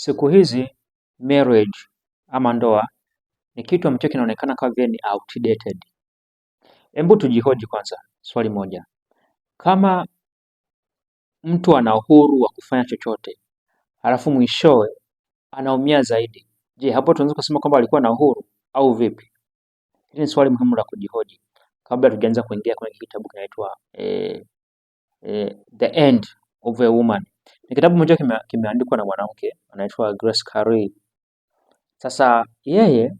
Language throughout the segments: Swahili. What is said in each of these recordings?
siku hizi marriage ama ndoa ni kitu ambacho kinaonekana kama vile ni outdated. Hebu tujihoji kwanza swali moja. Kama mtu ana uhuru wa kufanya chochote, halafu mwishowe anaumia zaidi, je, hapo tunaweza kusema kwamba alikuwa na uhuru au vipi? Hili ni swali muhimu la kujihoji kabla tujaanza kuingia kwenye kitabu kinaitwa The End of a Woman. Ni kitabu moja kimeandikwa na mwanamke anaitwa Grace Curley. Sasa yeye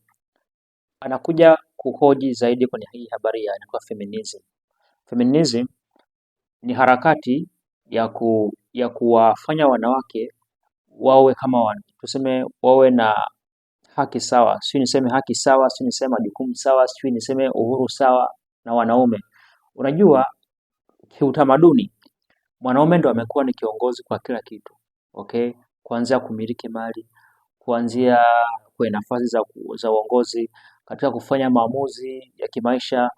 anakuja kuhoji zaidi kwenye hii habari ya feminism. Feminism ni harakati ya kuwafanya wanawake wawe kama tuseme wawe na haki sawa, si niseme haki sawa, si niseme majukumu sawa, si niseme uhuru sawa na wanaume. Unajua kiutamaduni mwanaume ndo amekuwa ni kiongozi kwa kila kitu. Okay? Kuanzia kumiliki mali, kuanzia kwenye nafasi za uongozi, katika kufanya maamuzi ya kimaisha,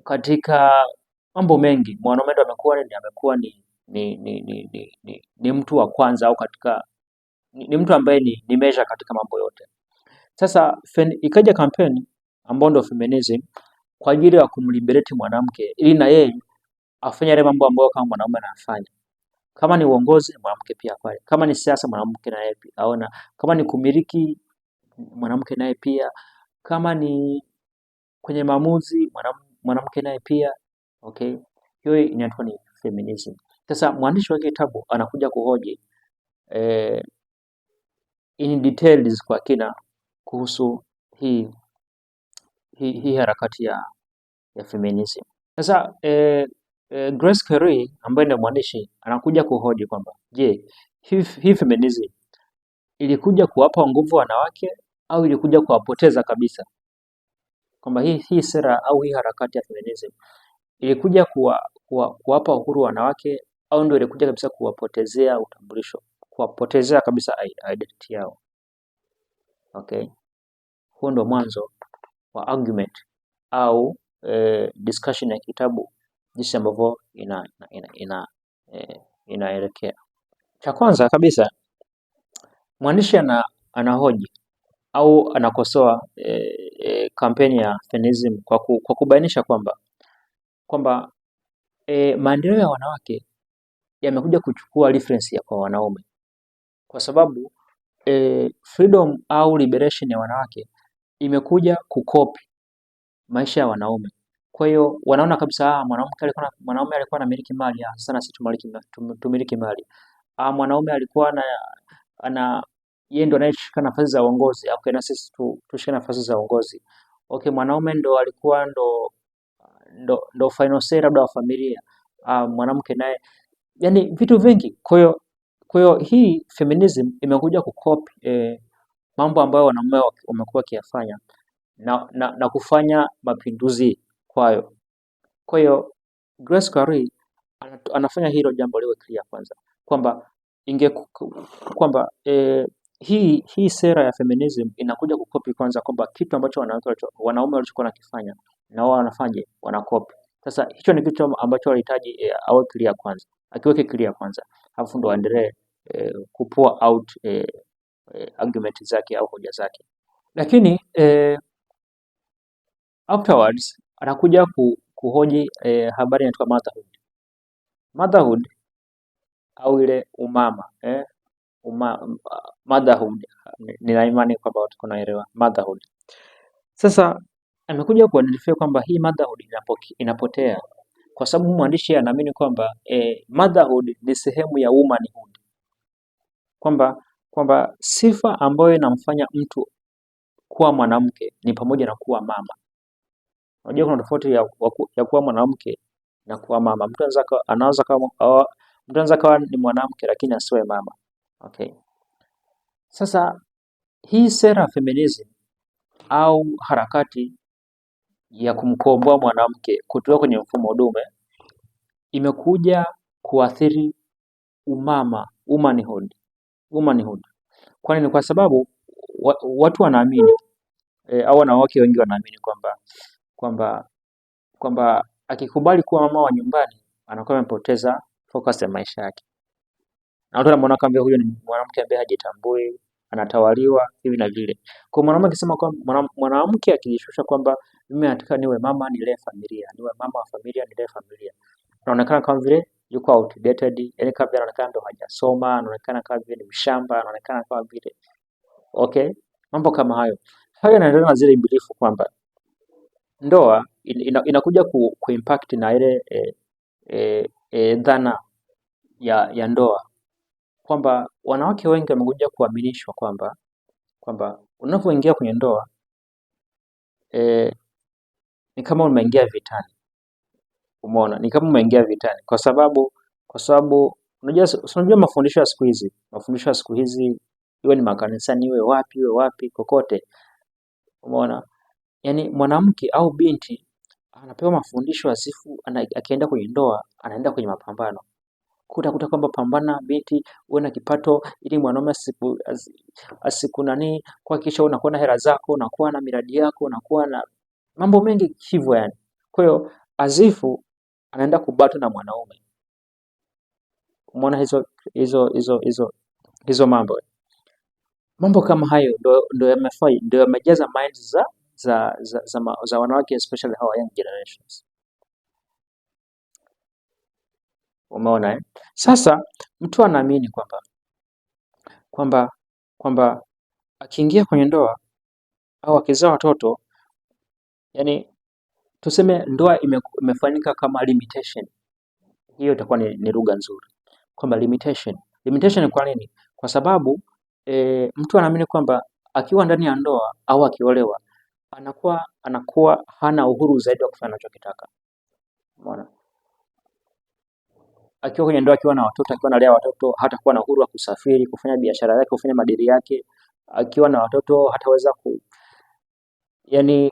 katika mambo mengi mwanaume ndo amekuwa ni mtu wa kwanza au katika ni mtu ambaye ni measure katika mambo yote. Sasa ikaja kampeni ambayo ndio feminism kwa ajili ya kumliberate mwanamke ili na yeye afanye yale mambo ambayo kama mwanaume anafanya. Kama ni uongozi mwanamke pia afanye. Kama ni siasa mwanamke na yeye pia aona. Kama ni kumiliki mwanamke naye pia. Kama ni kwenye maamuzi mwanamke naye pia. Okay? Hiyo inaitwa ni feminism. Sasa mwandishi wa kitabu anakuja kuhoji in details kwa kina kuhusu hii harakati ya feminism. Sasa Grace Curley ambaye ndio mwandishi anakuja kuhoji kwamba je, hii feminism ilikuja kuwapa nguvu wanawake au ilikuja kuwapoteza kabisa? Kwamba hii sera au hii harakati ya feminism ilikuja kuwapa uhuru wanawake au ndio ilikuja kabisa kuwapotezea utambulisho, kuwapotezea kabisa identity yao. Okay, huo ndo mwanzo wa argument au discussion ya kitabu jinsi ambavyo inaelekea. Cha kwanza kabisa mwandishi anahoji au anakosoa kampeni ya feminism kwa kubainisha kwamba maendeleo ya wanawake yamekuja kuchukua reference ya kwa wanaume, kwa sababu freedom au liberation ya wanawake imekuja kukopi maisha ya wanaume. Kwa hiyo wanaona kabisa mwanaume alikuwa anamiliki mali, sana sisi tumiliki mali. Mwanaume alikuwa yeye ndo anayeshika nafasi za uongozi, au na sisi tushike nafasi za uongozi. Okay, mwanaume ndo alikuwa ndo final say labda wa familia. Mwanamke naye, yani vitu vingi. Kwa hiyo hii feminism imekuja kukopi mambo ambayo wanaume wamekuwa wakiyafanya na kufanya mapinduzi kwayo. Kwa hiyo Grace Curley anafanya hilo jambo liwe clear kwanza kwamba hii sera ya feminism inakuja kukopi kwanza kwamba kitu ambacho wanaume walichokuwa nakifanya na wao wanafanya wanakopi. Sasa hicho ni kitu ambacho walihitaji awe clear kwanza, akiweke clear kwanza, alafu ndo aendelee kupour out argument zake au hoja zake. Lakini afterwards anakuja kuhoji habari inaitwa motherhood au ile umama motherhood. Nina imani kwamba watu wanaelewa motherhood. Sasa amekuja kuandikia kwamba hii motherhood inapotea kwa sababu mwandishi anaamini kwamba motherhood ni sehemu ya womanhood, kwamba sifa ambayo inamfanya mtu kuwa mwanamke ni pamoja na kuwa mama. Unajua kuna tofauti ya kuwa mwanamke na kuwa mama. Mtu anaweza kawa ni mwanamke lakini asiwe mama. Okay. Sasa hii sera feminism au harakati ya kumkomboa mwanamke kutoka kwenye mfumo dume imekuja kuathiri womanhood. Kwani ni kwa sababu watu wanaamini au wanawake wengi wanaamini kwamba akikubali kuwa mama wa nyumbani anakuwa amepoteza focus ya maisha yake. na watu wanamuona kama vile huyo ni mwanamke ambaye hajitambui, anatawaliwa hivi na vile. Kwa mwanamke akisema kwamba mwanamke akijishusha kwamba mimi nataka niwe mama nilee familia, niwe mama wa familia nilee familia, anaonekana kama vile yuko outdated, yani kama vile anaonekana ndo hajasoma, anaonekana kama vile ni mshamba, anaonekana kama vile okay, mambo kama hayo. Hayo yanaendelea na zile ibilifu kwamba ndoa inakuja kuimpact na ile dhana ya ndoa, kwamba wanawake wengi wamekuja kuaminishwa kwamba unapoingia kwenye ndoa ni kama umeingia vitani. Umeona, ni kama umeingia vitani kwa sababu unajua mafundisho ya siku hizi iwe ni makanisani, iwe wapi kokote. Umeona, yani mwanamke au binti anapewa mafundisho asifu, akienda kwenye ndoa anaenda kwenye mapambano. Utakuta kwamba pambana binti, uwe na kipato ili mwanaume asiku nani, kuhakikisha unakuwa na hela zako, unakuwa na miradi yako, unakuwa na mambo mengi hivyo yani. Kwa hiyo azifu anaenda kubatu na mwanaume. Umeona hizo mambo kama hayo ndio yamejaza minds za wanawake, especially hawa young generations. Umeona Sasa mtu anaamini kwamba akiingia kwenye ndoa au akizaa watoto, yani tuseme ndoa imefanyika kama limitation. Hiyo itakuwa ni lugha nzuri kwamba limitation. Kwa nini? Kwa sababu mtu anaamini kwamba akiwa ndani ya ndoa au akiolewa anakuwa hana uhuru zaidi wa kufanya anachokitaka. Umeona, akiwa kwenye ndoa, akiwa na watoto, akiwa analea watoto, hatakuwa na uhuru wa kusafiri, kufanya biashara yake, kufanya madili yake. Akiwa na watoto hataweza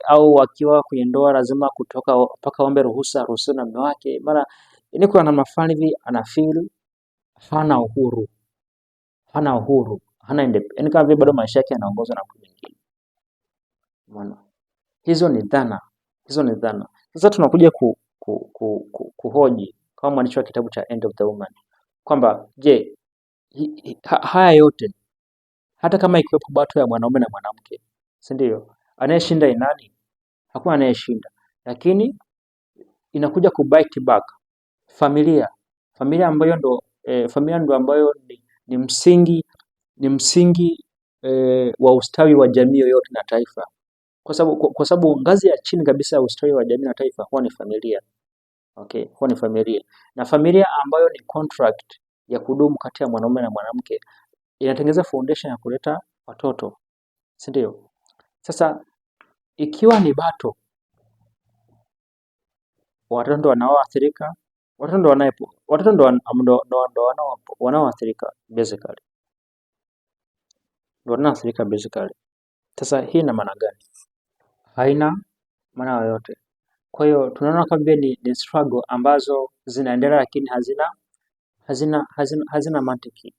au akiwa kwenye ndoa lazima kutoka mpaka ombe ruhusa na mume wake. Maana kuna namna fulani hivi anafeel hana uhuru, kama vile bado maisha yake yanaongozwa na mtu mwingine. Umeona, hizo ni dhana. Sasa tunakuja kuhoji kama mwandishi wa kitabu cha End of the Woman kwamba je, haya yote hata kama ikiwepo bato ya mwanaume na mwanamke, si ndio? Anayeshinda ni nani? Hakuna anayeshinda, lakini inakuja kubite back familia ambayo ndo ambayo ni msingi wa ustawi wa jamii yoyote na taifa, kwa sababu ngazi ya chini kabisa ya ustawi wa jamii na taifa huwa ni familia. Okay, huwa ni familia, na familia ambayo ni contract ya kudumu kati ya mwanaume na mwanamke inatengeneza foundation ya kuleta watoto, si ndio? Sasa ikiwa ni bato, watoto ndo wanaoathirika, watoto ndo wanaoathirika basically, Sasa hii ina maana gani? Haina maana yoyote. Kwa hiyo tunaona kama vile ni struggle ambazo zinaendelea, lakini hazina mantiki,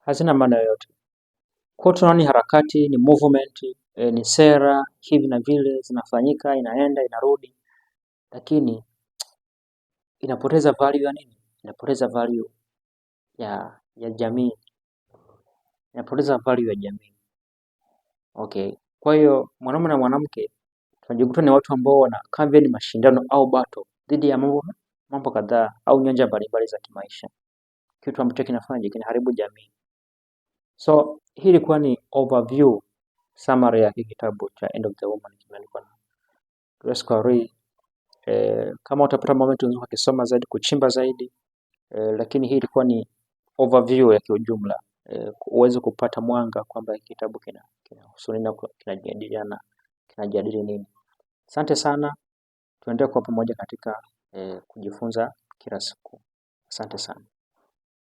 hazina maana yoyote. Kwa tunaona ni harakati, ni movement, ni sera hivi na vile zinafanyika, inaenda inarudi, lakini inapoteza value ya nini? Inapoteza value ya jamii, Okay, kwa hiyo mwanaume na mwanamke tunajikuta ni watu ambao wanakaa vile ni mashindano au bato dhidi ya mambo kadhaa au nyanja mbalimbali za kimaisha, kitu ambacho kinaharibu jamii. So hii ilikuwa ni overview summary ya kitabu cha End of the Woman kimeandikwa na Grace Quarry. Kama utapata moment unaweza kusoma zaidi, kuchimba zaidi, lakini hii ilikuwa ni overview ya kiujumla, uweze kupata mwanga kwamba kitabu kinahusu nini, kinajadili nini. Asante sana, tuendelee kwa pamoja katika kujifunza kila siku. Asante sana.